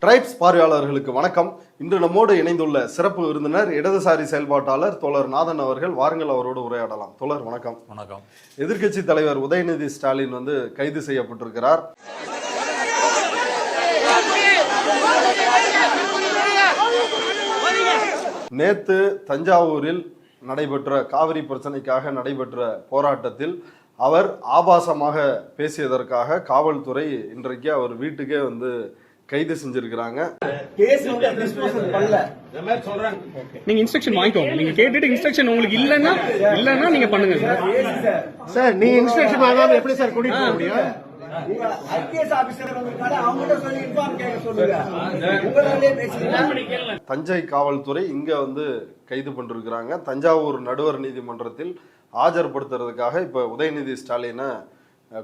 Tribes பார்வையாளர்களுக்கு வணக்கம். இன்று நம்மோடு இணைந்துள்ள சிறப்பு விருந்தினர் இடதுசாரி செயல்பாட்டாளர் தோழர் நாதன் அவர்கள். வாருங்கள், அவரோடு உரையாடலாம். தோழர் வணக்கம். வணக்கம். எதிர்க்கட்சி தலைவர் உதயநிதி ஸ்டாலின் கைது செய்யப்பட்டிருக்கிறார். நேத்து தஞ்சாவூரில் நடைபெற்ற காவிரி பிரச்சனைக்காக நடைபெற்ற போராட்டத்தில் அவர் ஆபாசமாக பேசியதற்காக காவல்துறை இன்றைக்கு அவர் வீட்டுக்கே கைது செஞ்சிருக்கிறாங்க. நீங்க இன்ஸ்ட்ரக்ஷன் வாங்கிக்கோங்க. நீங்க கேட்டுட்டு இன்ஸ்ட்ரக்ஷன் உங்களுக்கு இல்லன்னா நீங்க பண்ணுங்க சார். நீங்க இன்ஸ்ட்ரக்ஷன் வாங்காம எப்படி சார் கூட்டிட்டு போக முடியும்? தஞ்சை காவல்துறை இங்க கைது பண்ணிருக்கிறாங்க. தஞ்சாவூர் நடுவர் நீதிமன்றத்தில் ஆஜர்படுத்துறதுக்காக இப்ப உதயநிதி ஸ்டாலினை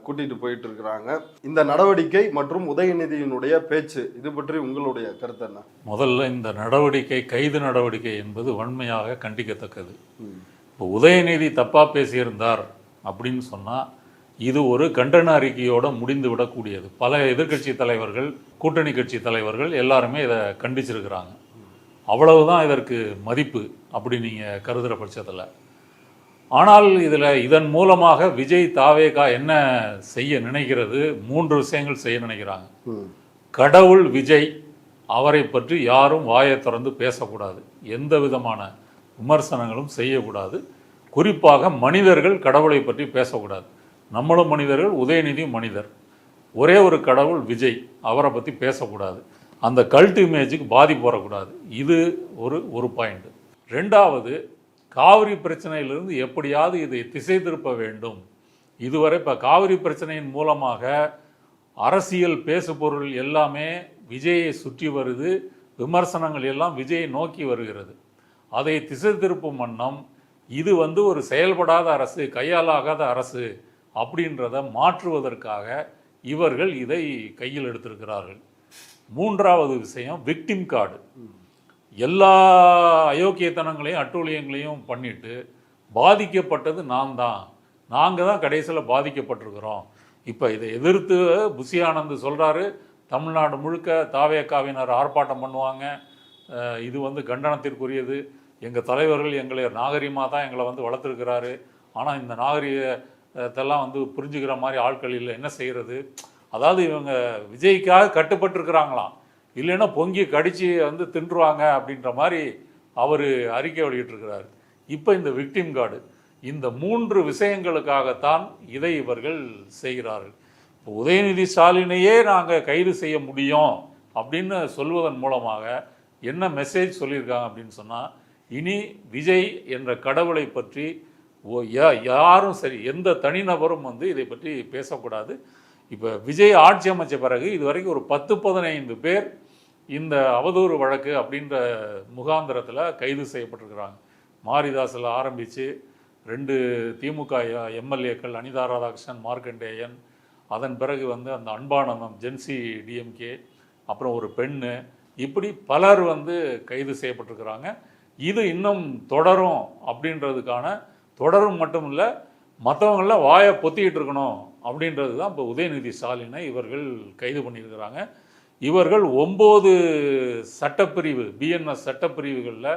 கூட்டிட்டு போயிட்டு இருக்கிறாங்க. இந்த நடவடிக்கை மற்றும் உதயநிதியினுடைய பேச்சு, இது பற்றி உங்களுடைய கருத்து என்ன? முதல்ல இந்த நடவடிக்கை, கைது நடவடிக்கை என்பது வன்மையாக கண்டிக்கத்தக்கது. இப்போ உதயநிதி தப்பா பேசியிருந்தார் அப்படின்னு சொன்னா இது ஒரு கண்டன அறிக்கையோட முடிந்து விடக்கூடியது. பல எதிர்கட்சி தலைவர்கள், கூட்டணி கட்சி தலைவர்கள் எல்லாருமே இதை கண்டிச்சிருக்கிறாங்க. அவ்வளவுதான் இதற்கு மதிப்பு அப்படி நீங்கள் கருதுகிற பட்சத்தில். ஆனால் இதன் மூலமாக விஜய் தாவேகா என்ன செய்ய நினைக்கிறது? 3 விஷயங்கள் செய்ய நினைக்கிறாங்க. கடவுள் விஜய், அவரை பற்றி யாரும் வாயை திறந்து பேசக்கூடாது, எந்த விதமான விமர்சனங்களும் செய்யக்கூடாது. குறிப்பாக மனிதர்கள் கடவுளை பற்றி பேசக்கூடாது. நம்மளும் மனிதர்கள், உதயநிதியும் மனிதர். ஒரே ஒரு கடவுள் விஜய், அவரை பற்றி பேசக்கூடாது. அந்த கல்ட் இமேஜுக்கு பாதிப்பு வரக்கூடாது. இது ஒரு பாயிண்ட். 2வது, காவிரி பிரச்சனையிலிருந்து எப்படியாவது இதை திசை திருப்ப வேண்டும். இதுவரை இப்போ காவிரி பிரச்சனையின் மூலமாக அரசியல் பேசுபொருள் எல்லாமே விஜயை சுற்றி வருது. விமர்சனங்கள் எல்லாம் விஜயை நோக்கி வருகிறது. அதை திசை திருப்பும் வண்ணம் இது ஒரு செயல்படாத அரசு, கையாலாகாத அரசு அப்படின்றத மாற்றுவதற்காக இவர்கள் இதை கையில் எடுத்திருக்கிறார்கள். 3வது விஷயம், விக்டிம் கார்டு. எல்லா அயோக்கியத்தனங்களையும் அட்டூழியங்களையும் பண்ணிட்டு பாதிக்கப்பட்டது நாங்கள் தான் கடைசியில் பாதிக்கப்பட்டிருக்கிறோம். இப்போ இதை எதிர்த்து புசி ஆனந்த் சொல்கிறாரு, தமிழ்நாடு முழுக்க தாவேக்காவினர் ஆர்ப்பாட்டம் பண்ணுவாங்க, இது கண்டனத்திற்குரியது, எங்கள் தலைவர்கள் எங்களை நாகரிகமாக தான் எங்களை வளர்த்துருக்கிறாரு, ஆனால் இந்த நாகரிகத்தெல்லாம் புரிஞ்சுக்கிற மாதிரி ஆட்கள் இல்லை, என்ன செய்கிறது? அதாவது இவங்க விஜய்க்காக கட்டுப்பட்டுருக்கிறாங்களாம், இல்லைன்னா பொங்கி கடித்து தின்றுவாங்க அப்படின்ற மாதிரி அவர் அறிக்கை வெளியிட்டிருக்கிறார். இப்போ இந்த விக்டிம் கார்டு, இந்த 3 விஷயங்களுக்காகத்தான் இதை இவர்கள் செய்கிறார்கள். இப்போ உதயநிதி ஸ்டாலினையே நாங்கள் கைது செய்ய முடியும் அப்படின்னு சொல்வதன் மூலமாக என்ன மெசேஜ் சொல்லியிருக்காங்க அப்படின்னு சொன்னால், இனி விஜய் என்ற கடவுளை பற்றி யாரும் சரி, எந்த தனிநபரும் இதை பற்றி பேசக்கூடாது. இப்போ விஜய் ஆட்சி அமைச்ச பிறகு இதுவரைக்கும் ஒரு 10-15 பேர் இந்த அவதூறு வழக்கு அப்படின்ற முகாந்திரத்தில் கைது செய்யப்பட்டிருக்கிறாங்க. மாரிதாஸில் ஆரம்பித்து 2 திமுக எம்எல்ஏக்கள், அனிதா ராதாகிருஷ்ணன், மார்க்கண்டேயன், அதன் பிறகு அந்த அன்பானந்தம், ஜென்சி டிஎம்கே, அப்புறம் ஒரு பெண்ணு, இப்படி பலர் கைது செய்யப்பட்டிருக்கிறாங்க. இது இன்னும் தொடரும் அப்படின்றதுக்கான, தொடரும் மட்டும் இல்லை, மற்றவங்கள வாயை பொத்திக்கிட்டு இருக்கணும் அப்படின்றது தான் இப்போ உதயநிதி ஸ்டாலினை இவர்கள் கைது பண்ணியிருக்கிறாங்க. இவர்கள் 9 சட்டப்பிரிவு, பிஎன்எஸ் சட்டப்பிரிவுகளில்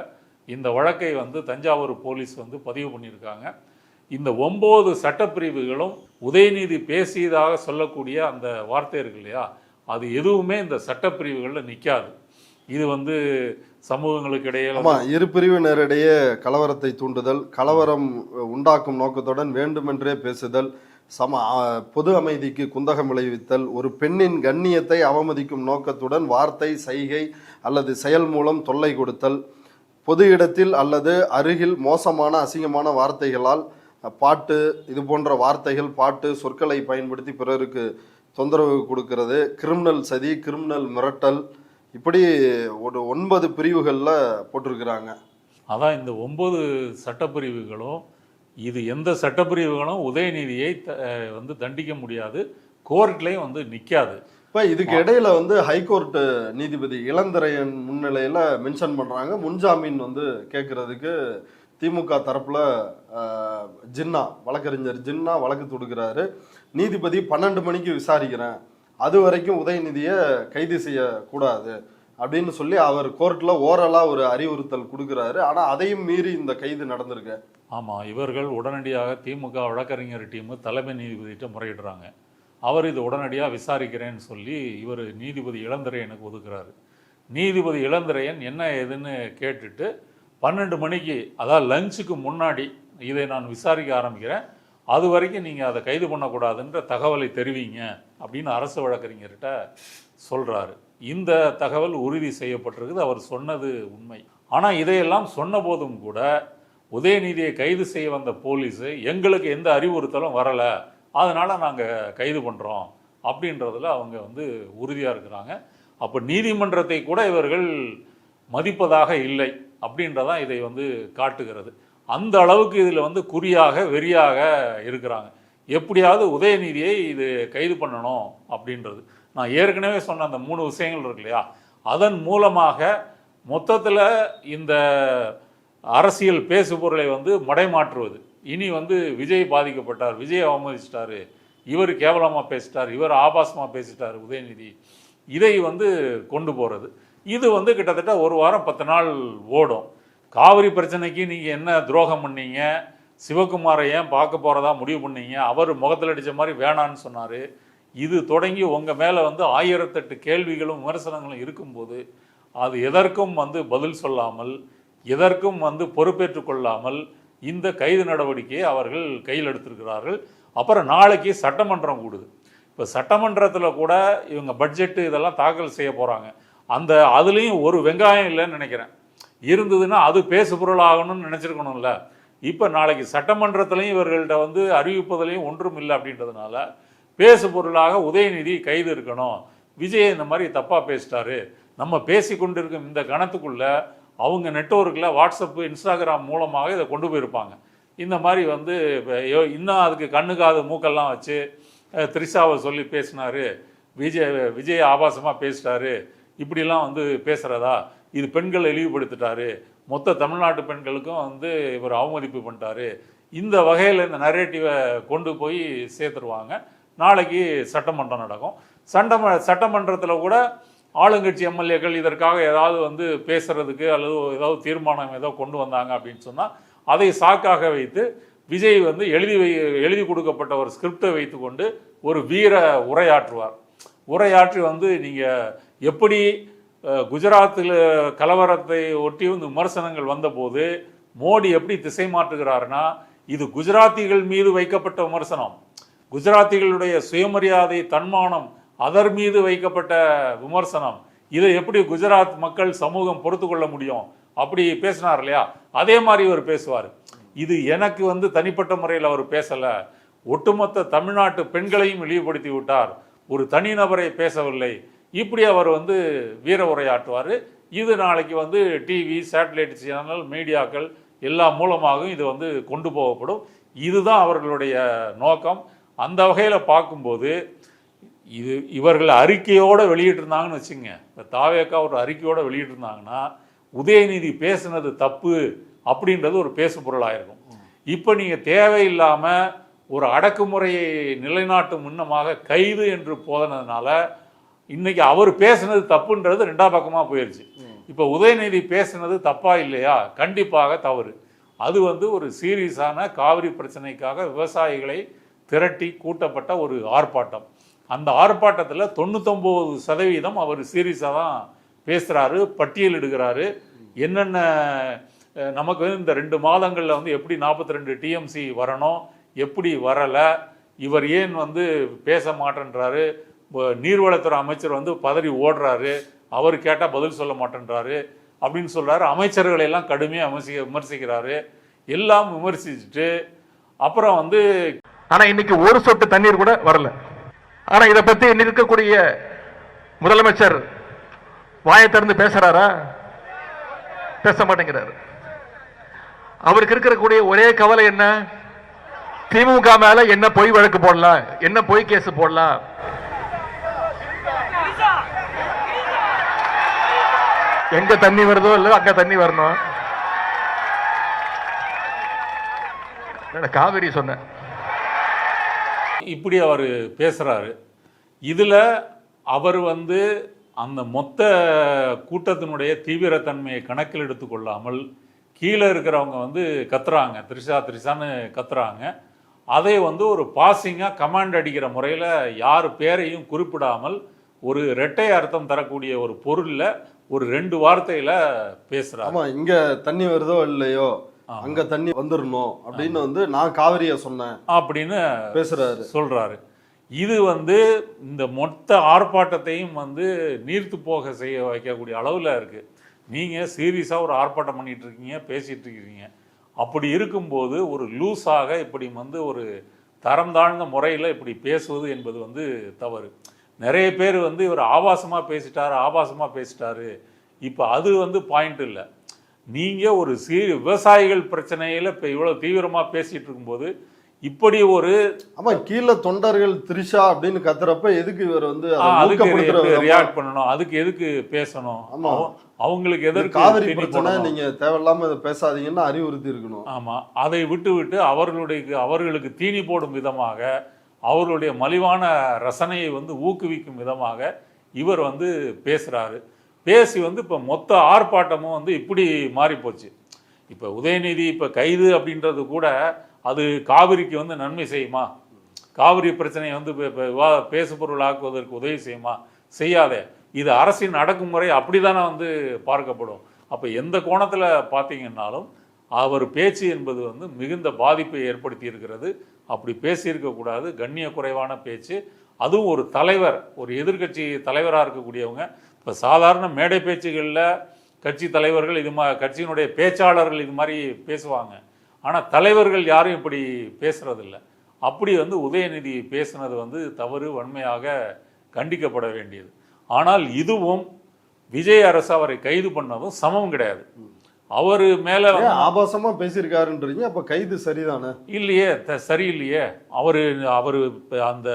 இந்த வழக்கை தஞ்சாவூர் போலீஸ் பதிவு பண்ணியிருக்காங்க. இந்த 9 சட்டப்பிரிவுகளும் உதயநிதி பேசியதாக சொல்லக்கூடிய அந்த வார்த்தை இருக்கு இல்லையா, அது எதுவுமே இந்த சட்டப்பிரிவுகளில் நிற்காது. இது சமூகங்களுக்கு இடையே, இரு பிரிவினரிடையே கலவரத்தை தூண்டுதல், கலவரம் உண்டாக்கும் நோக்கத்துடன் வேண்டுமென்றே பேசுதல், பொது அமைதிக்கு குந்தகம் விளைவித்தல், ஒரு பெண்ணின் கண்ணியத்தை அவமதிக்கும் நோக்கத்துடன் வார்த்தை, சைகை அல்லது செயல் மூலம் தொல்லை கொடுத்தல், பொது இடத்தில் அல்லது அருகில் மோசமான அசிங்கமான வார்த்தைகளால் பாட்டு, இது போன்ற வார்த்தைகள், பாட்டு, சொற்களை பயன்படுத்தி பிறருக்கு தொந்தரவு கொடுக்கிறது, கிரிமினல் சதி, கிரிமினல் மிரட்டல், இப்படி ஒரு 9 பிரிவுகளில் போட்டிருக்கிறாங்க. அதான் இந்த 9 சட்டப்பிரிவுகளும், இது எந்த சட்டப்பிரிவுகளும் உதயநிதியை தண்டிக்க முடியாது, கோர்ட்லேயும் நிற்காது. இப்போ இதுக்கு இடையில ஹைகோர்ட் நீதிபதி இளந்திரையன் முன்னிலையில் மென்ஷன் பண்ணுறாங்க, முன்ஜாமீன் கேட்கறதுக்கு திமுக தரப்பில் வழக்கறிஞர் ஜின்னா வழக்கு தொடுக்கிறாரு. நீதிபதி 12 மணிக்கு விசாரிக்கிறேன், அது வரைக்கும் உதயநிதியை கைது செய்யக்கூடாது அப்படின்னு சொல்லி அவர் கோர்ட்ல ஓரலா ஒரு அறிவுறுத்தல் கொடுக்குறாரு. ஆனா அதையும் மீறி இந்த கைது நடந்திருக்கு. ஆமாம், இவர்கள் உடனடியாக திமுக வழக்கறிஞர் டீமு தலைமை நீதிபதிகிட்ட முறையிடுறாங்க. அவர் இது உடனடியாக விசாரிக்கிறேன்னு சொல்லி இவர் நீதிபதி இளந்திரையனுக்கு ஒதுக்குறாரு. நீதிபதி இளந்திரையன் என்ன ஏதுன்னு கேட்டுட்டு 12 மணிக்கு, அதாவது லஞ்சுக்கு முன்னாடி இதை நான் விசாரிக்க ஆரம்பிக்கிறேன், அது வரைக்கும் நீங்கள் அதை கைது பண்ணக்கூடாதுன்ற தகவலை தெரிவிங்க அப்படின்னு அரசு வழக்கறிஞர்கிட்ட சொல்கிறாரு. இந்த தகவல் உறுதி செய்யப்பட்டிருக்குது, அவர் சொன்னது உண்மை. ஆனால் இதையெல்லாம் சொன்ன போதும் கூட உதயநிதியை கைது செய்ய வந்த போலீஸு எங்களுக்கு எந்த அறிவுறுத்தலும் வரலை, அதனால் நாங்கள் கைது பண்ணுறோம் அப்படின்றதுல அவங்க உறுதியாக இருக்கிறாங்க. அப்போ நீதிமன்றத்தை கூட இவர்கள் மதிப்பதாக இல்லை அப்படின்றதான் இதை காட்டுகிறது. அந்த அளவுக்கு இதில் குறியாக வெறியாக இருக்கிறாங்க. எப்படியாவது உதயநிதியை இது கைது பண்ணணும் அப்படின்றது. நான் ஏற்கனவே சொன்ன அந்த 3 விஷயங்கள் இருக்கு இல்லையா, அதன் மூலமாக மொத்தத்தில் இந்த அரசியல் பேசுபொருளை மடைமாற்றுவது. இனி விஜய் பாதிக்கப்பட்டார், விஜய் அவமதிச்சிட்டாரு, இவர் கேவலமாக பேசிட்டார், இவர் ஆபாசமாக பேசிட்டார் உதயநிதி, இதை கொண்டு போகிறது. இது கிட்டத்தட்ட 1 வாரம் 10 நாள் ஓடும். காவிரி பிரச்சனைக்கு நீங்கள் என்ன துரோகம் பண்ணீங்க, சிவகுமாரை ஏன் பார்க்க போகிறதா முடிவு பண்ணீங்க, அவர் முகத்தில் அடித்த மாதிரி வேணான்னு சொன்னார், இது தொடங்கி உங்கள் மேலே 1008 கேள்விகளும் விமர்சனங்களும் இருக்கும்போது அது எதற்கும் பதில் சொல்லாமல், எதற்கும் பொறுப்பேற்று கொள்ளாமல் இந்த கைது நடவடிக்கையை அவர்கள் கையில் எடுத்திருக்கிறார்கள். அப்புறம் நாளைக்கு சட்டமன்றம் கூடுது. இப்போ சட்டமன்றத்தில் கூட இவங்க பட்ஜெட்டு இதெல்லாம் தாக்கல் செய்ய போகிறாங்க. அதுலேயும் ஒரு வெங்காயம் இல்லைன்னு நினைக்கிறேன். இருந்ததுன்னா அது பேசு பொருள் ஆகணும்னு நினச்சிருக்கணும்ல. இப்போ நாளைக்கு சட்டமன்றத்திலையும் இவர்கள்ட்ட அறிவிப்பதிலையும் ஒன்றும் இல்லை அப்படின்றதுனால பேசு பொருளாக உதயநிதி கைது இருக்கணும். விஜய் இந்த மாதிரி தப்பாக பேசிட்டாரு, நம்ம பேசி கொண்டிருக்கும் இந்த கணத்துக்குள்ள அவங்க நெட்வொர்க்கில் வாட்ஸ்அப்பு இன்ஸ்டாகிராம் மூலமாக இதை கொண்டு போயிருப்பாங்க. இந்த மாதிரி இன்னும் அதுக்கு கண்ணு காது மூக்கெல்லாம் வச்சு த்ரிஷாவை சொல்லி பேசினாரு, விஜய் ஆபாசமாக பேசிட்டாரு, இப்படிலாம் பேசுகிறதா, இது பெண்களை இழிவுபடுத்திட்டாரு, மொத்த தமிழ்நாட்டு பெண்களுக்கும் இவர் அவமதிப்பு பண்ணிட்டாரு, இந்த வகையில் இந்த நரேட்டிவை கொண்டு போய் சேர்த்துருவாங்க. நாளைக்கு சட்டமன்றம் நடக்கும். சட்டமன்றத்தில் கூட ஆளுங்கட்சி எம்எல்ஏக்கள் இதற்காக ஏதாவது பேசுறதுக்கு அல்லது ஏதாவது தீர்மானம் ஏதோ கொண்டு வந்தாங்க அப்படின்னு சொன்னால் அதை சாக்காக வைத்து விஜய் எழுதி கொடுக்கப்பட்ட ஒரு ஸ்கிரிப்டை வைத்து கொண்டு ஒரு வீர உரையாற்றுவார். உரையாற்றி நீங்கள் எப்படி குஜராத்தில் கலவரத்தை ஒட்டி விமர்சனங்கள் வந்தபோது மோடி எப்படி திசை மாற்றுகிறாருன்னா, இது குஜராத்திகள் மீது வைக்கப்பட்ட விமர்சனம், குஜராத்திகளுடைய சுயமரியாதை தன்மானம் அதர் மீது வைக்கப்பட்ட விமர்சனம், இதை எப்படி குஜராத் மக்கள் சமூகம் பொறுத்து கொள்ள முடியும் அப்படி பேசினார் இல்லையா, அதே மாதிரி அவர் பேசுவார். இது எனக்கு தனிப்பட்ட முறையில் அவர் பேசலை, ஒட்டுமொத்த தமிழ்நாட்டு பெண்களையும் இழிவுபடுத்தி விட்டார், ஒரு தனிநபரை பேசவில்லை, இப்படி அவர் வீர உரையாற்றுவார். இது நாளைக்கு டிவி, சேட்டலைட் சேனல், மீடியாக்கள் எல்லா மூலமாகவும் இது கொண்டு போகப்படும். இதுதான் அவர்களுடைய நோக்கம். அந்த வகையில் பார்க்கும்போது இவர்கள் அறிக்கையோடு வெளியிட்டிருந்தாங்கன்னு வச்சுங்க, இப்போ தாவேக்கா ஒரு அறிக்கையோடு வெளியிட்டிருந்தாங்கன்னா உதயநிதி பேசுனது தப்பு அப்படின்றது ஒரு பேசு பொருளாயிருக்கும். இப்போ நீங்கள் தேவையில்லாமல் ஒரு அடக்குமுறையை நிலைநாட்டும் முன்னமாக கைது என்று போதனதுனால இன்னைக்கு அவர் பேசுனது தப்புன்றது 2ஆம் பக்கமாக போயிடுச்சு. இப்போ உதயநிதி பேசுனது தப்பா இல்லையா? கண்டிப்பாக தவறு. அது ஒரு சீரியஸான காவிரி பிரச்சனைக்காக விவசாயிகளை திரட்டி கூட்டப்பட்ட ஒரு ஆர்ப்பாட்டம். அந்த ஆர்ப்பாட்டத்தில் 99% அவர் சீரியஸாக தான் பேசுகிறாரு, பட்டியலிடுகிறாரு. என்னென்ன நமக்கு இந்த 2 மாதங்களில் எப்படி 42 டிஎம்சி வரணும், எப்படி வரலை, இவர் ஏன் பேச மாட்டேன்றாரு, நீர்வளத்துறை அமைச்சர் பதறி ஓடுறாரு, அவர் கேட்டால் பதில் சொல்ல மாட்டேன்றாரு அப்படின்னு சொல்கிறாரு. அமைச்சர்களை எல்லாம் கடுமையாக விமர்சிக்கிறாரு. எல்லாம் விமர்சிச்சுட்டு அப்புறம் ஆனா இன்னைக்கு ஒரு சொட்டு தண்ணீர் கூட வரல. ஆனா இதை பத்தி இருக்கக்கூடிய முதலமைச்சர் வாயை திறந்து பேசுறாரா? பேச மாட்டேங்கிறாரு. அவருக்கு இருக்கக்கூடிய ஒரே கவலை என்ன? திமுக மேல என்ன பொய் வழக்கு போடலாம், என்ன பொய் கேஸ் போடலாம். எங்க தண்ணி வருதோ இல்ல அங்க தண்ணி வரணும். காவிரி சொன்ன இப்படி அவர் பேசுகிறாரு. இதில் அவர் வந்து அந்த மொத்த கூட்டத்தினுடைய தீவிரத்தன்மையை கணக்கில் எடுத்துக்கொள்ளாமல் கீழே இருக்கிறவங்க வந்து கத்துறாங்க, த்ரிஷான்னு கத்துறாங்க. அதை வந்து ஒரு பாசிங்காக கமாண்ட் அடிக்கிற முறையில் யார் பேரையும் குறிப்பிடாமல் ஒரு இரட்டை அர்த்தம் தரக்கூடிய ஒரு பொருளில் ஒரு 2 வார்த்தையில் பேசுகிறாங்க. ஆமாம், இங்கே தண்ணி வருதோ இல்லையோ அங்கே தண்ணி வந்துடணும் அப்படின்னு வந்து நான் காவிரியை சொன்னேன் அப்படின்னு பேசுகிறாரு, சொல்கிறாரு. இது வந்து இந்த மொத்த ஆர்ப்பாட்டத்தையும் வந்து நீர்த்து போக செய்ய வைக்கக்கூடிய அளவில் இருக்குது. நீங்கள் சீரியஸாக ஒரு ஆர்ப்பாட்டம் பண்ணிகிட்டு இருக்கீங்க, பேசிகிட்டு இருக்கீங்க. அப்படி இருக்கும்போது ஒரு லூஸாக இப்படி வந்து ஒரு தரம் தாழ்ந்த முறையில் இப்படி பேசுவது என்பது வந்து தவறு. நிறைய பேர் வந்து இவர் ஆபாசமாக பேசிட்டாரு. இப்போ அது வந்து பாயிண்ட் இல்லை. நீங்கள் ஒரு விவசாயிகள் பிரச்சனையில் இப்போ இவ்வளோ தீவிரமாக பேசிகிட்டு இருக்கும்போது இப்படி ஒரு கீழே தொண்டர்கள் த்ரிஷா அப்படின்னு கத்துறப்ப எதுக்கு இவர் வந்து அதுக்கு ரியாக்ட் பண்ணணும், அதுக்கு எதுக்கு பேசணும்? அவங்களுக்கு எதற்கு காவிரி பிரச்சனை நீங்க தேவையில்லாம இதை பேசாதீங்கன்னு அறிவுறுத்தி இருக்கணும். ஆமா, அதை விட்டு அவர்களுக்கு தீனி போடும் விதமாக, அவர்களுடைய மலிவான ரசனையை வந்து ஊக்குவிக்கும் விதமாக இவர் வந்து பேசுறாரு. பேசி வந்து இப்போ மொத்த ஆர்ப்பாட்டமும் வந்து இப்படி மாறி போச்சு. இப்போ உதயநிதி இப்போ கைது அப்படின்றது கூட அது காவிரிக்கு வந்து நன்மை செய்யுமா? காவிரி பிரச்சனையை வந்து பேசு பொருள் ஆக்குவதற்கு உதவி செய்யுமா? செய்யாதே. இது அரசின் அடக்குமுறை அப்படிதானே வந்து பார்க்கப்படும். அப்போ எந்த கோணத்தில் பார்த்தீங்கன்னாலும் அவர் பேச்சு என்பது வந்து மிகுந்த பாதிப்பை ஏற்படுத்தி இருக்கிறது. அப்படி பேசியிருக்கக்கூடாது. கண்ணிய குறைவான பேச்சு. அதுவும் ஒரு தலைவர், ஒரு எதிர்கட்சி தலைவராக இருக்கக்கூடியவங்க. இப்போ சாதாரண மேடை பேச்சுகளில் கட்சி தலைவர்கள் கட்சியினுடைய பேச்சாளர்கள் இது மாதிரி பேசுவாங்க. ஆனால் தலைவர்கள் யாரும் இப்படி பேசுறதில்லை. அப்படி வந்து உதயநிதி பேசுனது வந்து தவறு, வன்மையாக கண்டிக்கப்பட வேண்டியது. ஆனால் இதுவும் விஜய் அரசு அவரை கைது பண்ணதும் சமம் கிடையாது. அவர் மேல ஆபாசமா பேசியிருக்காருன்றீங்க, அப்ப கைது சரிதானே? இல்லையே, சரியில்லையே. அவர் அந்த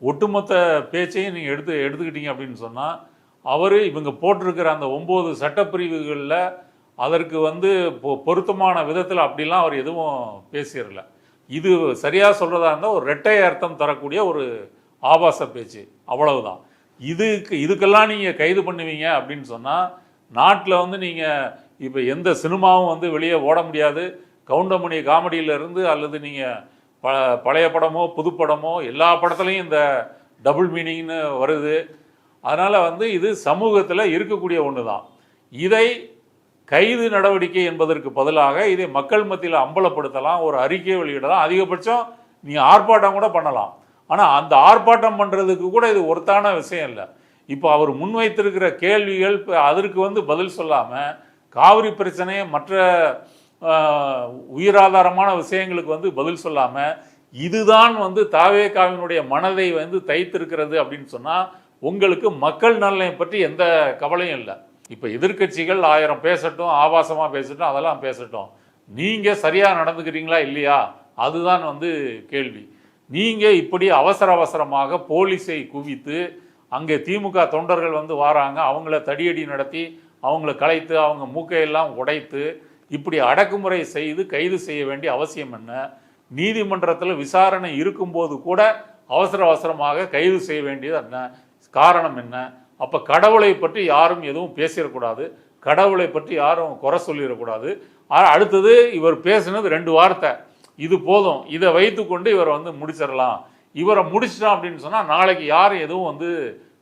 ஒட்டுமொத்த பேச்சையும் நீங்க எடுத்துக்கிட்டீங்க அப்படின்னு சொன்னா, அவர் இவங்க போட்டிருக்கிற அந்த 9 சட்டப்பிரிவுகளில் அதற்கு வந்து பொருத்தமான விதத்தில் அப்படிலாம் அவர் எதுவும் பேசிடல. இது சரியாக சொல்கிறதா இருந்தால் ஒரு இரட்டை அர்த்தம் தரக்கூடிய ஒரு ஆபாச பேச்சு, அவ்வளவுதான். இதுக்கெல்லாம் நீங்கள் கைது பண்ணுவீங்க அப்படின்னு சொன்னால் நாட்டில் வந்து நீங்கள் இப்போ எந்த சினிமாவும் வந்து வெளியே ஓட முடியாது. கவுண்டமணி காமெடியிலேருந்து அல்லது நீங்கள் பழைய படமோ புதுப்படமோ எல்லா படத்துலையும் இந்த டபுள் மீனிங்னு வருது. அதனால் வந்து இது சமூகத்தில் இருக்கக்கூடிய ஒன்று தான். இதை கைது நடவடிக்கை என்பதற்கு பதிலாக இதை மக்கள் மத்தியில் அம்பலப்படுத்தலாம், ஒரு அறிக்கையை வெளியிடலாம், அதிகபட்சம் நீங்கள் ஆர்ப்பாட்டம் கூட பண்ணலாம். ஆனால் அந்த ஆர்ப்பாட்டம் பண்ணுறதுக்கு கூட இது ஒருத்தான விஷயம் இல்லை. இப்போ அவர் முன்வைத்திருக்கிற கேள்விகள் அதற்கு வந்து பதில் சொல்லாமல், காவிரி பிரச்சனை மற்ற உயிராதாரமான விஷயங்களுக்கு வந்து பதில் சொல்லாமல், இதுதான் வந்து தாவேகாவினுடைய மனதை வந்து தைத்திருக்கிறது அப்படின்னு சொன்னால் உங்களுக்கு மக்கள் நலனை பற்றி எந்த கவலையும் இல்லை. இப்போ எதிர்கட்சிகள் 1000 பேசட்டும், ஆபாசமாக பேசட்டும், அதெல்லாம் பேசட்டும். நீங்கள் சரியாக நடந்துக்கிறீங்களா இல்லையா, அதுதான் வந்து கேள்வி. நீங்கள் இப்படி அவசரமாக போலீஸை குவித்து அங்கே திமுக தொண்டர்கள் வந்து வராங்க, அவங்கள தடியடி நடத்தி அவங்கள கலைத்து அவங்க மூக்கையெல்லாம் உடைத்து இப்படி அடக்குமுறை செய்து கைது செய்ய வேண்டிய அவசியம் என்ன? நீதிமன்றத்தில் விசாரணை இருக்கும்போது கூட அவசரமாக கைது செய்ய வேண்டியது என்ன? காரணம் என்ன? அப்போ கடவுளை பற்றி யாரும் எதுவும் பேசிடக்கூடாது, கடவுளை பற்றி யாரும் குறை சொல்லிடக்கூடாது. அடுத்தது இவர் பேசினது 2 வார்த்தை, இது போதும், இதை வைத்துக்கொண்டு இவரை வந்து முடிச்சிடலாம். இவரை முடிச்சிட்டோம் அப்படின்னு சொன்னால் நாளைக்கு யாரும் எதுவும் வந்து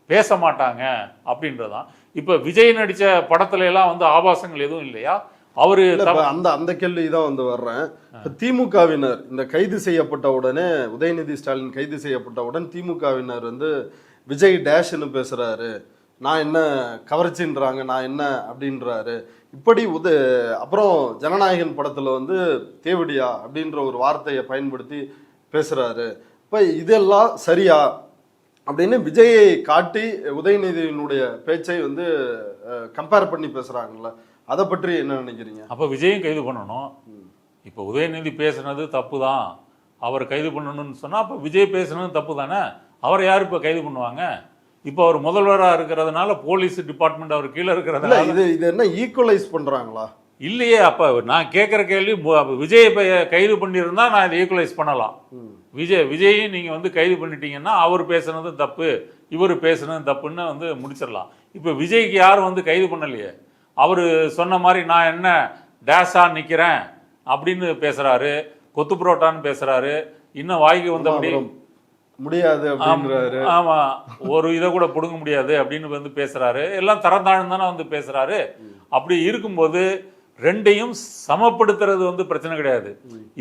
பேச மாட்டாங்க அப்படின்றதான். இப்போ விஜய் நடித்த படத்துல எல்லாம் வந்து ஆபாசங்கள் எதுவும் இல்லையா? அவரு அந்த கேள்வி தான் வந்து வர்றேன். திமுகவினர் இந்த கைது செய்யப்பட்ட உடனே, உதயநிதி ஸ்டாலின் கைது செய்யப்பட்ட உடனே திமுகவினர் வந்து விஜய் டேஷ்னு பேசுறாரு, நான் என்ன கவர்ச்சின்றாங்க, நான் என்ன அப்படின்றாரு. இப்படி அப்புறம் ஜனநாயகன் படத்துல வந்து தேவடியா அப்படின்ற ஒரு வார்த்தையை பயன்படுத்தி பேசுறாரு. இப்போ இதெல்லாம் சரியா அப்படின்னு விஜயை காட்டி உதயநிதியினுடைய பேச்சை வந்து கம்பேர் பண்ணி பேசுறாங்கல்ல, அதை பற்றி என்ன நினைக்கிறீங்க? அப்போ விஜயும் கைது பண்ணணும். இப்போ உதயநிதி பேசுனது தப்பு தான், அவர் கைது பண்ணணும்னு சொன்னால் அப்போ விஜய் பேசுனது தப்பு தானே? அவரை யார் இப்போ கைது பண்ணுவாங்க? இப்போ அவர் முதல்வராக இருக்கிறதுனால போலீஸ் டிபார்ட்மெண்ட் அவர் கீழே இருக்கிறதுனால இது என்ன ஈக்குவலைஸ் பண்ணுறாங்களா? இல்லையே. அப்போ நான் கேட்குற கேள்வி, விஜய் கைது பண்ணியிருந்தா நான் இதை ஈக்குவலைஸ் பண்ணலாம். விஜயையும் நீங்கள் வந்து கைது பண்ணிட்டீங்கன்னா அவர் பேசுனது தப்பு, இவர் பேசுனது தப்புன்னு வந்து முடிச்சிடலாம். இப்போ விஜய்க்கு யாரும் வந்து கைது பண்ணலையே. அவர் சொன்ன மாதிரி நான் என்ன டேஷாக நிற்கிறேன் அப்படின்னு பேசுகிறாரு, கொத்து புரோட்டான்னு பேசுகிறாரு, இன்னும் வாய்க்கு வந்தபடி முடியாது அப்படின்றாரு. ஆமா, ஒரு இதை கூட பிடுங்க முடியாது அப்படின்னு வந்து பேசுறாரு. எல்லாம் தரந்தாழ்ந்து தானே வந்து பேசுறாரு. அப்படி இருக்கும்போது ரெண்டையும் சமப்படுத்துறது வந்து பிரச்சனை கிடையாது.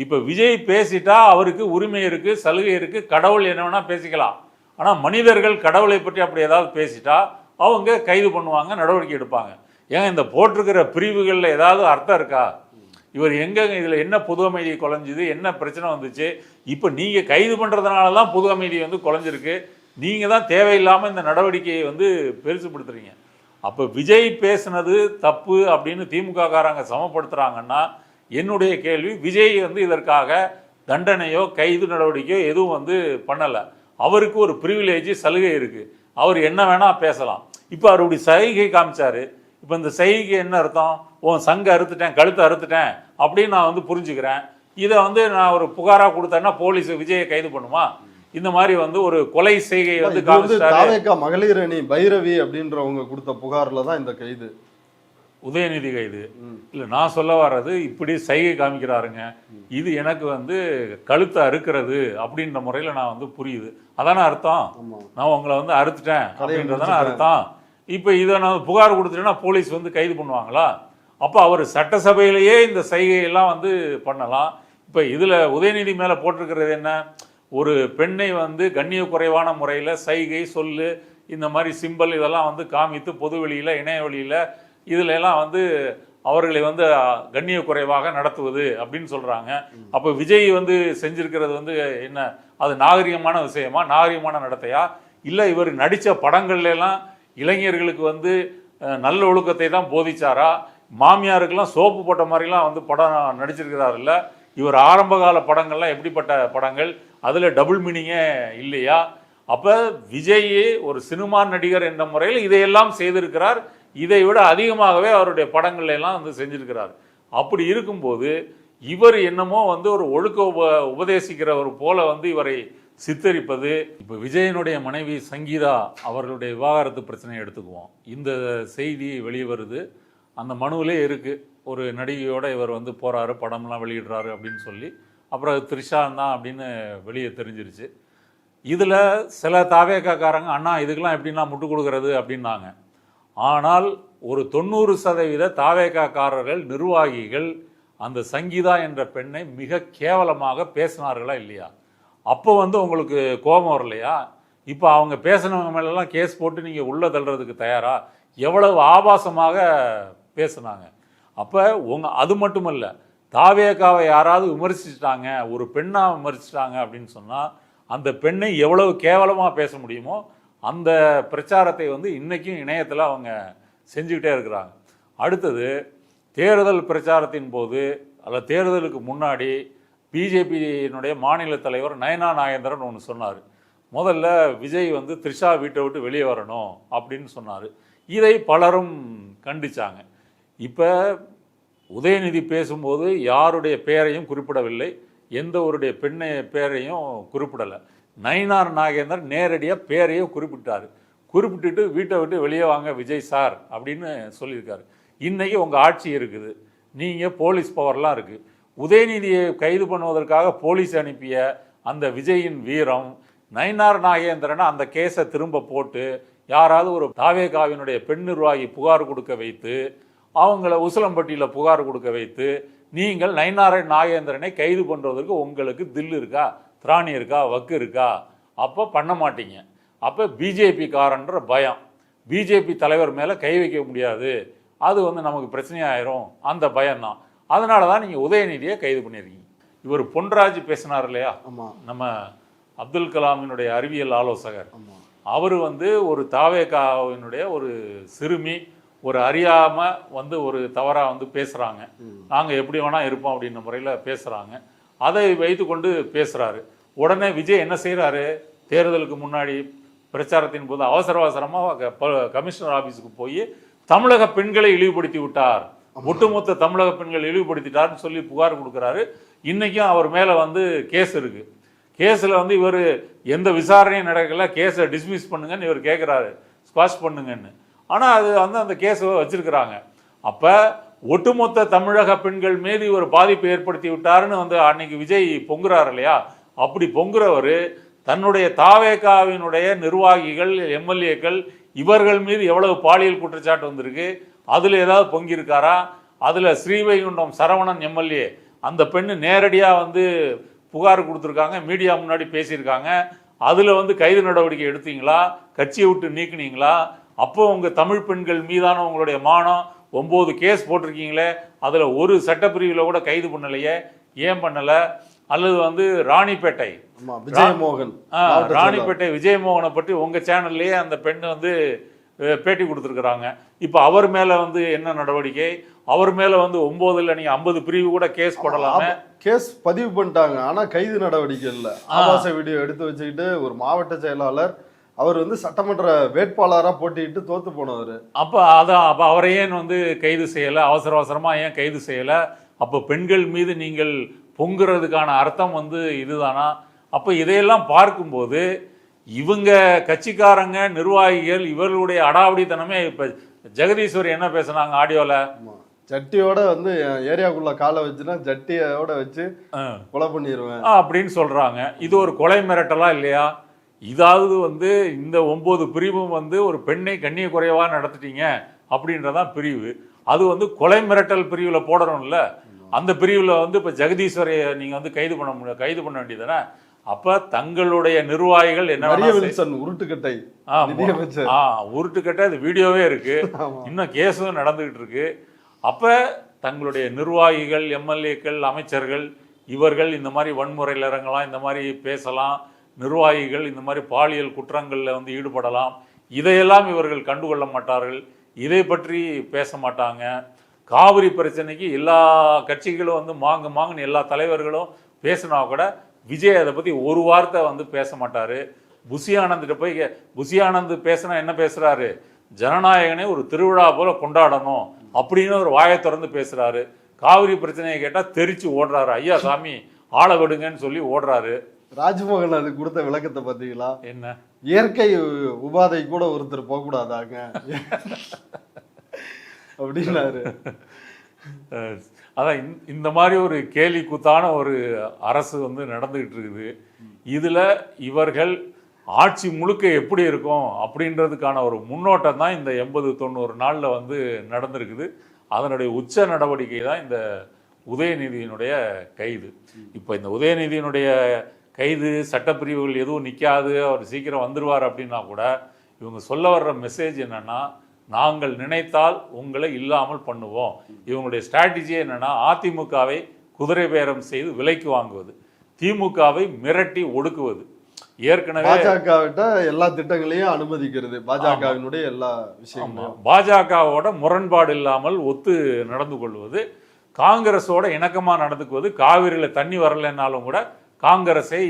இப்ப விஜய் பேசிட்டா அவருக்கு உரிமை இருக்கு, சலுகை இருக்கு, கடவுள் என்ன வேணா பேசிக்கலாம். ஆனா மனிதர்கள் கடவுளை பற்றி அப்படி ஏதாவது பேசிட்டா அவங்க கைது பண்ணுவாங்க, நடவடிக்கை எடுப்பாங்க. ஏன் இந்த போட்டிருக்கிற பிரிவுகள்ல ஏதாவது அர்த்தம் இருக்கா? இவர் எங்க இதுல என்ன பொது அமைதி குலைஞ்சுது, என்ன பிரச்சனை வந்துச்சு? இப்ப நீங்க கைது பண்றதுனால தான் பொது அமைதி வந்து குலைஞ்சிருக்கு. நீங்க தான் தேவையில்லாம இந்த நடவடிக்கையை வந்து பெருசுப்படுத்துறீங்க. அப்ப விஜய் பேசுனது தப்பு அப்படின்னு திமுக காரங்க சமப்படுத்துறாங்கன்னா என்னுடைய கேள்வி, விஜய் வந்து இதற்காக தண்டனையோ கைது நடவடிக்கையோ எதுவும் வந்து பண்ணல. அவருக்கு ஒரு பிரிவிலேஜ், சலுகை இருக்கு, அவர் என்ன வேணா பேசலாம். இப்ப அவருடைய சைகை காமிச்சாரு. இப்போ இந்த செய்கை என்ன அர்த்தம்? உன் சங்க அறுத்துட்டேன், கழுத்தை அறுத்துட்டேன் அப்படின்னு நான் வந்து புரிஞ்சுக்கிறேன். இதை வந்து நான் ஒரு புகாராக கொடுத்தேன்னா போலீஸ் விஜயை கைது பண்ணுமா? இந்த மாதிரி வந்து ஒரு கொலை செய்கை வந்து தாவேகா மகளிர் அணி பைரவி அப்படின்றவங்க கொடுத்த புகார்ல தான் இந்த கைது, உதயநிதி கைது. இல்லை, நான் சொல்ல வர்றது இப்படி சைகை காமிக்கிறாருங்க, இது எனக்கு வந்து கழுத்தை அறுக்கிறது அப்படின்ற முறையில் நான் வந்து புரியுது. அதானே அர்த்தம்? நான் உங்களை வந்து அறுத்துட்டேன் அப்படின்றதானே அர்த்தம். இப்போ இதை நான் புகார் கொடுத்துட்டேன்னா போலீஸ் வந்து கைது பண்ணுவாங்களா? அப்போ அவர் சட்டசபையிலேயே இந்த சைகையெல்லாம் வந்து பண்ணலாம். இப்போ இதில் உதயநிதி மேலே போட்டிருக்கிறது என்ன? ஒரு பெண்ணை வந்து கண்ணிய குறைவான முறையில் சைகை, சொல்லு, இந்த மாதிரி சிம்பல் இதெல்லாம் வந்து காமித்து பொது வெளியில், இணைய வெளியில் இதில் எல்லாம் வந்து அவர்களை வந்து கண்ணிய குறைவாக நடத்துவது அப்படின்னு சொல்கிறாங்க. அப்போ விஜய் வந்து செஞ்சிருக்கிறது வந்து என்ன? அது நாகரிகமான விஷயமா, நாகரிகமான நடத்தையா? இல்லை இவர் நடித்த படங்கள்லாம் இளைஞர்களுக்கு வந்து நல்ல ஒழுக்கத்தை தான் போதிச்சாரா? மாமியாருக்கெல்லாம் சோப்பு போட்ட மாதிரிலாம் வந்து படம் நடிச்சிருக்கிறார். இல்லை, இவர் ஆரம்பகால படங்கள்லாம் எப்படிப்பட்ட படங்கள், அதில் டபுள் மீனிங்கே இல்லையா? அப்போ விஜய் ஒரு சினிமா நடிகர் என்ற முறையில் இதையெல்லாம் செய்திருக்கிறார். இதை விட அதிகமாகவே அவருடைய படங்கள் எல்லாம் வந்து செஞ்சிருக்கிறார். அப்படி இருக்கும்போது இவர் என்னமோ வந்து ஒரு ஒழுக்க உபதேசிக்கிறவர் போல வந்து இவரை சித்தரிப்பது. இப்போ விஜயனுடைய மனைவி சங்கீதா அவர்களுடைய விவாகரத்து பிரச்சனையை எடுத்துக்குவோம். இந்த செய்தி வெளியே வருது, அந்த மனுவிலே இருக்குது. ஒரு நடிகையோட இவர் வந்து போகிறாரு, படம்லாம் வெளியிடுறாரு அப்படின்னு சொல்லி. அப்புறம் த்ரிஷா தான் அப்படின்னு வெளியே தெரிஞ்சிருச்சு. இதில் சில தாவேக்காரங்க அண்ணா இதுக்கெல்லாம் எப்படின்னா முட்டு கொடுக்கறது அப்படின்னாங்க. ஆனால் ஒரு 90% தாவேக்காரர்கள், நிர்வாகிகள் அந்த சங்கீதா என்ற பெண்ணை மிக கேவலமாக பேசினார்களா இல்லையா? அப்போ வந்து உங்களுக்கு கோபம் வரலையா? இப்போ அவங்க பேசினவங்க மேலெல்லாம் கேஸ் போட்டு நீங்கள் உள்ளே தள்ளுறதுக்கு தயாரா? எவ்வளவு ஆபாசமாக பேசுனாங்க. அப்போ அது மட்டும் இல்லை, தாவேகாவை யாராவது விமர்சிச்சிட்டாங்க, ஒரு பெண்ணாக விமர்சிச்சிட்டாங்க அப்படின்னு சொன்னால் அந்த பெண்ணை எவ்வளவு கேவலமாக பேச முடியுமோ அந்த பிரச்சாரத்தை வந்து இன்றைக்கும் இணையத்தில் அவங்க செஞ்சுக்கிட்டே இருக்கிறாங்க. அடுத்தது தேர்தல் பிரச்சாரத்தின் போது அல்ல தேர்தலுக்கு முன்னாடி பிஜேபியினுடைய மாநில தலைவர் நயனா நாகேந்திரன் ஒன்று சொன்னார். முதல்ல விஜய் வந்து த்ரிஷா வீட்டை விட்டு வெளியே வரணும் அப்படின்னு சொன்னார். இதை பலரும் கண்டிச்சாங்க. இப்போ உதயநிதி பேசும்போது யாருடைய பெயரையும் குறிப்பிடவில்லை, எந்த ஒருடைய பெண்ணை பேரையும் குறிப்பிடலை. நயினார் நாகேந்திரன் நேரடியாக பேரையும் குறிப்பிட்டார். குறிப்பிட்டுட்டு வீட்டை விட்டு வெளியே வாங்க விஜய் சார் அப்படின்னு சொல்லியிருக்காரு. இன்றைக்கி உங்கள் ஆட்சி இருக்குது, நீங்கள் போலீஸ் பவர்லாம் இருக்குது. உதயநிதியை கைது பண்ணுவதற்காக போலீஸ் அனுப்பிய அந்த விஜயின் வீரம், நயினார் நாகேந்திரனை அந்த கேஸை திரும்ப போட்டு யாராவது ஒரு தாவேகாவினுடைய பெண் நிர்வாகி புகார் கொடுக்க வைத்து அவங்கள உசிலம்பட்டியில் புகார் கொடுக்க வைத்து நீங்கள் நயினார் நாகேந்திரனை கைது பண்ணுறதுக்கு உங்களுக்கு தில் இருக்கா, திராணி இருக்கா, வக்கு இருக்கா? அப்போ பண்ண மாட்டீங்க. அப்போ பிஜேபி காரன்ற பயம், பிஜேபி தலைவர் மேலே கை வைக்க முடியாது, அது வந்து நமக்கு பிரச்சனையாயிரும், அந்த பயம்தான். அதனால தான் நீங்கள் உதயநிதியை கைது பண்ணியிருக்கீங்க. இவர் பொன்ராஜ் பேசினார் இல்லையா, நம்ம அப்துல் கலாமினுடைய அறிவியல் ஆலோசகர், அவர் வந்து ஒரு தாவேகாவினுடைய ஒரு சிறுமி ஒரு அறியாமல் வந்து ஒரு தவறாக வந்து பேசுகிறாங்க, நாங்கள் எப்படி வேணால் இருப்போம் அப்படின்ற முறையில் பேசுகிறாங்க. அதை வைத்து கொண்டு பேசுகிறாரு. உடனே விஜய் என்ன செய்கிறாரு? தேர்தலுக்கு முன்னாடி பிரச்சாரத்தின் போது அவசரமாக கமிஷனர் ஆஃபீஸுக்கு போய் தமிழக பெண்களை இழிவுபடுத்தி விட்டார், ஒட்டுமொத்த தமிழக பெண்கள் இழிவுபடுத்திட்டார்னு சொல்லி புகார் கொடுக்குறாரு. இன்றைக்கும் அவர் மேலே வந்து கேஸ் இருக்குது. கேஸில் வந்து இவர் எந்த விசாரணையும் நடக்கல, கேஸை டிஸ்மிஸ் பண்ணுங்கன்னு இவர் கேட்குறாரு, ஸ்குவாஷ் பண்ணுங்கன்னு. ஆனால் அது வந்து அந்த கேஸை வச்சிருக்கிறாங்க. அப்போ ஒட்டுமொத்த தமிழக பெண்கள் மீது இவர் பாதிப்பு ஏற்படுத்தி விட்டாருன்னு வந்து அன்னைக்கு விஜய் பொங்குறாரு இல்லையா? அப்படி பொங்குறவர் தன்னுடைய தாவேகாவினுடைய நிர்வாகிகள், எம்எல்ஏக்கள் இவர்கள் மீது எவ்வளவு பாலியல் குற்றச்சாட்டு வந்திருக்கு, அதில் ஏதாவது பொங்கியிருக்காரா? அதில் ஸ்ரீவைகுண்டம் சரவணன் எம்எல்ஏ அந்த பெண்ணு நேரடியாக வந்து புகார் கொடுத்துருக்காங்க, மீடியா முன்னாடி பேசியிருக்காங்க. அதில் வந்து கைது நடவடிக்கை எடுத்தீங்களா? கட்சியை விட்டு நீக்கினீங்களா? அப்போ உங்கள் தமிழ் பெண்கள் மீதான உங்களுடைய மானம் 9 கேஸ் போட்டிருக்கீங்களே, அதில் ஒரு சட்டப்பிரிவில் கூட கைது பண்ணலையே, ஏன் பண்ணலை? அல்லது வந்து ராணிப்பேட்டை விஜயமோகன், ராணிப்பேட்டை விஜயமோகனை பற்றி உங்கள் சேனல்லையே அந்த பெண் வந்து பேட்டி கொடுத்துருக்குறாங்க. இப்போ அவர் மேலே வந்து என்ன நடவடிக்கை? அவர் மேலே வந்து 9 நீங்கள் 50 பிரிவு கூட கேஸ் போடலாமே. கேஸ் பதிவு பண்ணிட்டாங்க, ஆனால் கைது நடவடிக்கை இல்லை. ஆபாச வீடியோ எடுத்து வச்சுக்கிட்டு ஒரு மாவட்ட செயலாளர் அவர் வந்து சட்டமன்ற வேட்பாளராக போட்டிட்டு தோத்து போனவர். அப்போ அவரை ஏன் வந்து கைது செய்யலை? அவசரமாக ஏன் கைது செய்யலை? அப்போ பெண்கள் மீது நீங்கள் பொங்குறதுக்கான அர்த்தம் வந்து இதுதானா? அப்போ இதையெல்லாம் பார்க்கும்போது இவங்க கட்சிக்காரங்க, நிர்வாகிகள் இவர்களுடைய அடாவடித்தனமே. இப்போ ஜெகதீஸ்வர் என்ன பேசுனாங்க ஆடியோவில்? ஜட்டியோட வந்து ஏரியாக்குள்ள காலை வச்சுன்னா ஜட்டியோட வச்சு கொலை பண்ணிடுவேன் அப்படின்னு சொல்றாங்க. இது ஒரு கொலை மிரட்டலா இல்லையா? இதாவது வந்து இந்த 9 பிரிவும் வந்து ஒரு பெண்ணை கண்ணிய குறைவா நடத்திட்டீங்க அப்படின்றதான் பிரிவு. அது வந்து கொலை மிரட்டல் பிரிவில் போடணும்ல. அந்த பிரிவில் வந்து இப்போ ஜெகதீஸ்வரை நீங்கள் வந்து கைது பண்ண வேண்டியதுதானே? அப்போ தங்களுடைய நிர்வாகிகள் என்ன உருட்டுக்கட்டை உருட்டுக்கட்டை அது வீடியோவே இருக்கு, இன்னும் கேஸும் நடந்துகிட்டு இருக்கு. அப்போ தங்களுடைய நிர்வாகிகள், எம்எல்ஏக்கள், அமைச்சர்கள் இவர்கள் இந்த மாதிரி வன்முறையில் இறங்கலாம், இந்த மாதிரி பேசலாம். நிர்வாகிகள் இந்த மாதிரி பாலியல் குற்றங்களில் வந்து ஈடுபடலாம். இதையெல்லாம் இவர்கள் கண்டுகொள்ள மாட்டார்கள், இதை பற்றி பேச மாட்டாங்க. காவிரி பிரச்சனைக்கு எல்லா கட்சிகளும் வந்து மாங்குன்னு எல்லா தலைவர்களும் பேசினா கூட விஜய் அதை பற்றி ஒரு வார்த்தை வந்து பேச மாட்டார். புஷி ஆனந்த்கிட்ட போய் புஷி ஆனந்த் பேசினா என்ன பேசுகிறாரு? ஜனநாயகனை ஒரு திருவிழா போல கொண்டாடணும் அப்படின்னு ஒரு வாயை திறந்து பேசுகிறாரு. காவிரி பிரச்சனையை கேட்டால் தெரிச்சு ஓடுறாரு, ஐயா சாமி ஆளை விடுங்கன்னு சொல்லி ஓடுறாரு. ராஜ்மோகன் அது கொடுத்த விளக்கத்தை பார்த்தீங்களா? என்ன? இயற்கை உபாதை கூட ஒருத்தர் போகக்கூடாதாங்க அப்படின்னாரு. அதான் இந்த மாதிரி ஒரு கேலி கூத்தான ஒரு அரசு வந்து நடந்துகிட்டு இருக்குது. இதுல இவர்கள் ஆட்சி முழுக்க எப்படி இருக்கும் அப்படின்றதுக்கான ஒரு முன்னோட்டம் தான் இந்த 80-90 நாள்ல வந்து நடந்திருக்குது. அதனுடைய உச்ச நடவடிக்கை தான் இந்த உதயநிதியினுடைய கைது. இப்போ இந்த உதயநிதியினுடைய கைது, சட்டப்பிரிவுகள் எதுவும் நிற்காது, அவர் சீக்கிரம் வந்துடுவார் அப்படின்னா கூட இவங்க சொல்ல வர்ற மெசேஜ் என்னன்னா, நாங்கள் நினைத்தால் உங்களை இல்லாமல் பண்ணுவோம். இவங்களுடைய ஸ்ட்ராட்டஜி என்னன்னா, அதிமுகவை குதிரை பேரம் செய்து விலைக்கு வாங்குவது, திமுகவை மிரட்டி ஒடுக்குவது. ஏற்கனவே பாஜக எல்லா திட்டங்களையும் அனுமதிக்கிறது, பாஜகவினுடைய எல்லா விஷயங்களும் பாஜகவோட முரண்பாடு இல்லாமல் ஒத்து நடந்து கொள்வது, காங்கிரஸோட இணக்கமாக நடந்துக்குவது, காவிரியில் தண்ணி வரலைன்னாலும் கூட காங்கிரஸை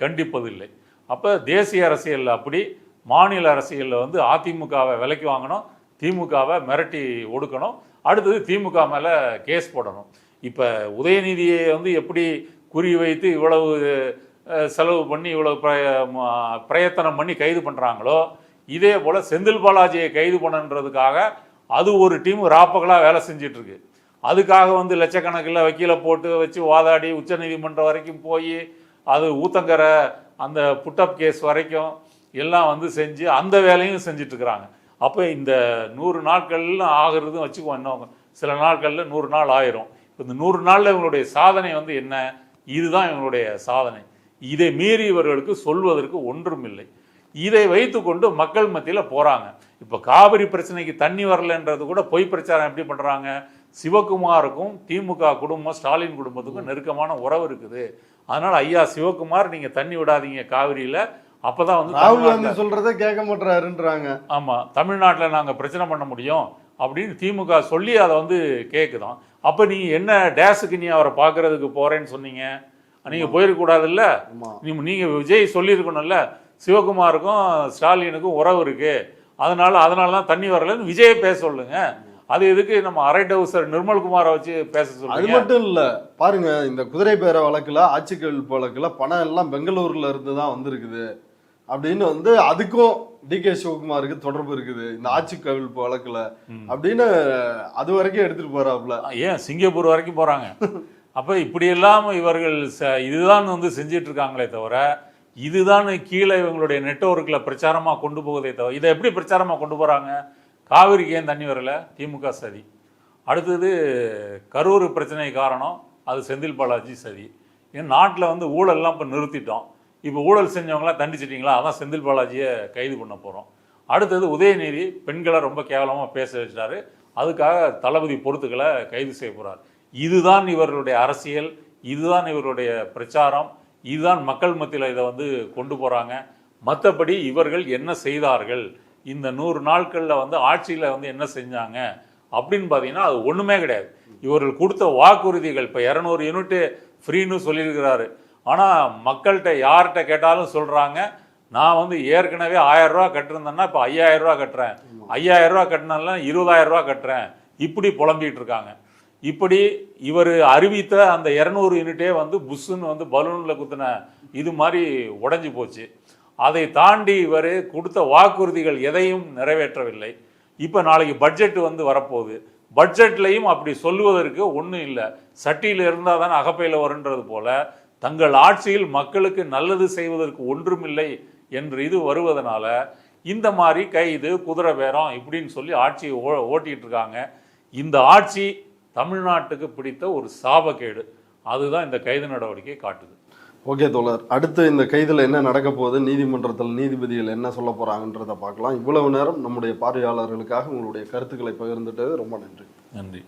கண்டிப்பதில்லை. அப்போ தேசிய அரசியலில் அப்படி, மாநில அரசியலில் வந்து அதிமுகவை விலைக்கு வாங்கணும், திமுகவை மிரட்டி ஒடுக்கணும், அடுத்தது திமுக மேலே கேஸ் போடணும். இப்போ உதயநிதியை வந்து எப்படி குறி வைத்து இவ்வளவு செலவு பண்ணி இவ்வளவு பிரயத்தனம் பண்ணி கைது பண்ணுறாங்களோ, இதே போல் செந்தில் பாலாஜியை கைது பண்ணுன்றதுக்காக அது ஒரு டீம் ராப்பகலாக வேலை செஞ்சிட்ருக்கு. அதுக்காக வந்து லட்சக்கணக்கில் வக்கீலை போட்டு வச்சு வாதாடி உச்சநீதிமன்றம் வரைக்கும் போய் அது ஊத்தங்கரை அந்த புட்டப் கேஸ் வரைக்கும் எல்லாம் வந்து செஞ்சு அந்த வேலையும் செஞ்சிட்ருக்குறாங்க. அப்போ இந்த 100 நாட்கள்ல ஆகிறதும் வச்சுக்குவோம், இன்னும் சில நாட்களில் 100 நாள் ஆயிரும். இப்போ இந்த 100 நாளில் இவங்களுடைய சாதனை வந்து என்ன? இதுதான் இவங்களுடைய சாதனை. இதை மீறி இவர்களுக்கு சொல்வதற்கு ஒன்றும் இல்லை. இதை வைத்து கொண்டு மக்கள் மத்தியில் போகிறாங்க. இப்போ காவிரி பிரச்சனைக்கு தண்ணி வரலன்றது கூட பொய் பிரச்சாரம் எப்படி பண்ணுறாங்க? சிவகுமாருக்கும் திமுக குடும்பம், ஸ்டாலின் குடும்பத்துக்கும் நெருக்கமான உறவு இருக்குது. அதனால் ஐயா சிவகுமார் நீங்கள் தண்ணி விடாதீங்க காவிரியில், அப்போதான் வந்து ராகுல் காந்தி சொல்றத கேட்க மாட்டாருன்றாங்க. ஆமாம், தமிழ்நாட்டில் நாங்கள் பிரச்சனை பண்ண முடியும் அப்படின்னு திமுக சொல்லி அதை வந்து கேட்குதான். அப்போ நீங்கள் என்ன டேஸுக்கு நீ அவரை பார்க்கறதுக்கு போகிறேன்னு சொன்னீங்க? நீங்கள் போயிருக்கக்கூடாதுல்ல. நீங்கள் விஜய் சொல்லியிருக்கணும்ல, சிவகுமாருக்கும் ஸ்டாலினுக்கும் உறவு இருக்குது, அதனால தான் தண்ணி வரலன்னு விஜயை பேச சொல்லுங்க. அது எதுக்கு நம்ம அரை டவுசர் நிர்மல்குமாரை வச்சு பேச அது சொல்றீங்க? மட்டும் இல்ல, பாருங்க இந்த குதிரை பேர வழக்குல, ஆட்சி கவிழ்ப்பு வழக்குல பணம் எல்லாம் பெங்களூர்ல இருந்து தான் வந்திருக்குது அப்படின்னு வந்து அதுக்கும் டிகே சிவகுமாருக்கு தொடர்பு இருக்குது இந்த ஆட்சி கவிழ்ப்பு வழக்குல அப்படின்னு அது வரைக்கும் எடுத்துட்டு போறாப்ல. ஏன் சிங்கப்பூர் வரைக்கும் போறாங்க? அப்ப இப்படியெல்லாம் இவர்கள் இதுதான் வந்து செஞ்சிட்டு இருக்காங்களே தவிர, இதுதான் கீழே இவங்களுடைய நெட்வொர்க்ல பிரச்சாரமா கொண்டு போவதே தவிர, இதை எப்படி பிரச்சாரமா கொண்டு போறாங்க? காவிரிக்கு ஏன் தண்ணி வரல? திமுக சதி. அடுத்தது கரூர் பிரச்சனை காரணம் அது செந்தில் பாலாஜி சதி. ஏன் நாட்டில் வந்து ஊழல்லாம் இப்போ நிறுத்திட்டோம், இப்போ ஊழல் செஞ்சவங்களாம் தண்டிச்சிட்டிங்களா, அதான் செந்தில் பாலாஜியை கைது பண்ண போகிறோம். அடுத்தது உதயநிதி பெண்களை ரொம்ப கேவலமாக பேச வச்சிட்டாரு, அதுக்காக தளபதி பொறுத்துக்களை கைது செய்ய போகிறார். இதுதான் இவர்களுடைய அரசியல், இதுதான் இவர்களுடைய பிரச்சாரம், இதுதான் மக்கள் மத்தியில் இதை வந்து கொண்டு போகிறாங்க. மற்றபடி இவர்கள் என்ன செய்தார்கள், இந்த 100 நாட்களில் வந்து ஆட்சியில் வந்து என்ன செஞ்சாங்க அப்படின்னு பார்த்தீங்கன்னா அது ஒன்றுமே கிடையாது. இவர்கள் கொடுத்த வாக்குறுதிகள், இப்போ 200 யூனிட்டு ஃப்ரீன்னு சொல்லியிருக்கிறாரு. ஆனால் மக்கள்கிட்ட யார்கிட்ட கேட்டாலும் சொல்கிறாங்க, நான் வந்து ஏற்கனவே 1000 ரூபா கட்டிருந்தேன்னா இப்போ 5000 ரூபா கட்டுறேன், 5000 ரூபா கட்டினால 20000 ரூபா கட்டுறேன், இப்படி புலம்பிகிட்டு இருக்காங்க. இப்படி இவர் அறிவித்த அந்த 200 யூனிட்டே வந்து புஷ்ஷுன்னு வந்து பலூனில் குத்தின இது மாதிரி உடஞ்சி போச்சு. அதை தாண்டி இவர் கொடுத்த வாக்குறுதிகள் எதையும் நிறைவேற்றவில்லை. இப்போ நாளைக்கு பட்ஜெட் வந்து வரப்போகுது, பட்ஜெட்லையும் அப்படி சொல்லுவதற்கு ஒன்றும் இல்லை. சட்டியில் இருந்தால் தானே அகப்பையில் வருன்றது போல தங்கள் ஆட்சியில் மக்களுக்கு நல்லது செய்வதற்கு ஒன்றுமில்லை என்று இது வருவதனால இந்த மாதிரி கைது குதிரை பேரம் இப்படின்னு சொல்லி ஆட்சியை ஓட்டிகிட்டு இருக்காங்க. இந்த ஆட்சி தமிழ்நாட்டுக்கு பிடித்த ஒரு சாபக்கேடு. அதுதான் இந்த கைது நடவடிக்கை காட்டுது. ஓகே தோழர், அடுத்து இந்த கைதில் என்ன நடக்க போகுது, நீதிமன்றத்தில் நீதிபதிகள் என்ன சொல்ல போகிறாங்கன்றதை பார்க்கலாம். இவ்வளவு நேரம் நம்முடைய பார்வையாளர்களுக்காக உங்களுடைய கருத்துக்களை பகிர்ந்துட்டது ரொம்ப நன்றி. நன்றி.